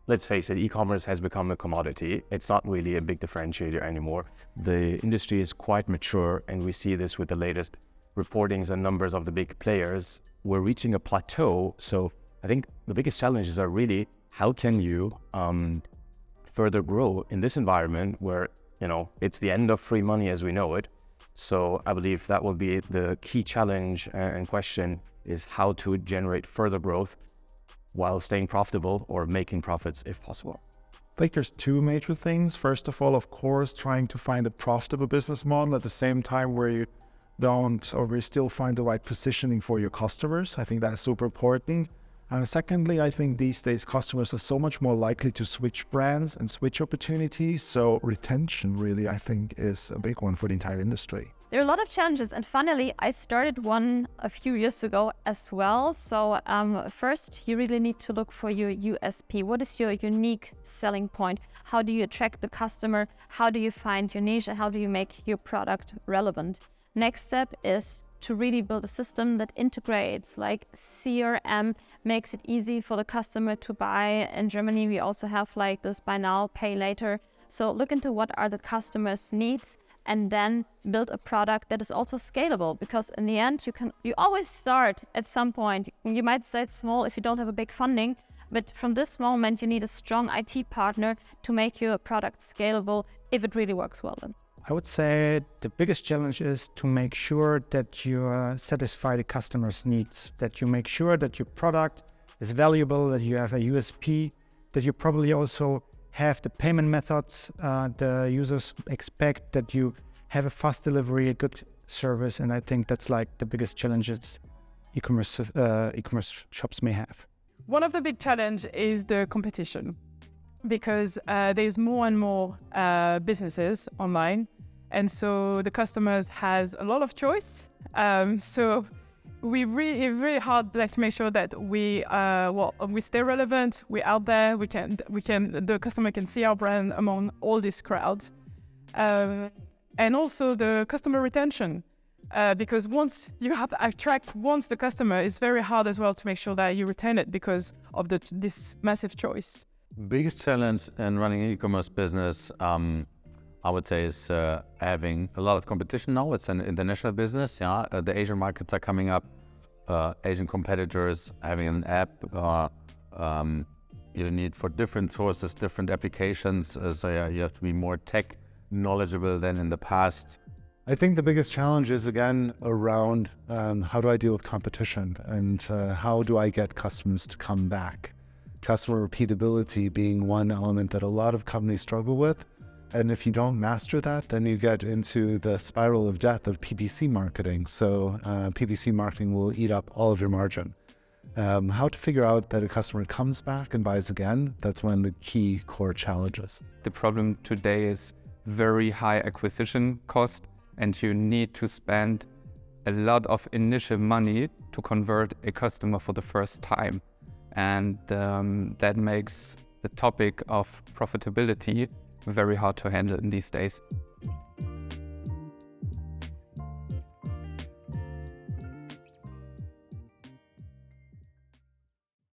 let's face it, e-commerce has become a commodity. It's not really a big differentiator anymore. The industry is quite mature, and we see this with the latest reportings and numbers of the big players. We're reaching a plateau. So I think the biggest challenges are really, how can you further grow in this environment where, it's the end of free money as we know it. So I believe that will be the key challenge and question, is how to generate further growth while staying profitable or making profits if possible. I think there's two major things. First of all, of course, trying to find a profitable business model at the same time where you we still find the right positioning for your customers. I think that's super important. Secondly, I think these days customers are so much more likely to switch brands and switch opportunities. So retention really, I think, is a big one for the entire industry. There are a lot of challenges, and finally, I started one a few years ago as well. So first, you really need to look for your USP. What is your unique selling point? How do you attract the customer? How do you find your niche? And how do you make your product relevant? Next step is to really build a system that integrates, like CRM, makes it easy for the customer to buy. In Germany, we also have like this buy now, pay later. So look into what are the customer's needs, and then build a product that is also scalable, because in the end, you always start at some point. You might start small if you don't have a big funding, but from this moment, you need a strong IT partner to make your product scalable if it really works well then. I would say the biggest challenge is to make sure that you satisfy the customer's needs, that you make sure that your product is valuable, that you have a USP, that you probably also have the payment methods the users expect, that you have a fast delivery, a good service, and I think that's like the biggest challenges e-commerce shops may have. One of the big challenges is the competition, because there's more and more businesses online, and so the customers has a lot of choice. So it's really hard to make sure that we stay relevant. We're out there. The customer can see our brand among all this crowd, and also the customer retention. Because once you have the customer, it's very hard as well to make sure that you retain it because of this massive choice. Biggest challenge in running an e-commerce business, I would say, is having a lot of competition now. It's an international business. The Asian markets are coming up. Asian competitors having an app. You need for different sources, different applications. So you have to be more tech knowledgeable than in the past. I think the biggest challenge is, again, around how do I deal with competition, and how do I get customers to come back? Customer repeatability being one element that a lot of companies struggle with. And if you don't master that, then you get into the spiral of death of PPC marketing. So PPC marketing will eat up all of your margin. How to figure out that a customer comes back and buys again, that's one of the key core challenges. The problem today is very high acquisition cost, and you need to spend a lot of initial money to convert a customer for the first time. And that makes the topic of profitability very hard to handle in these days.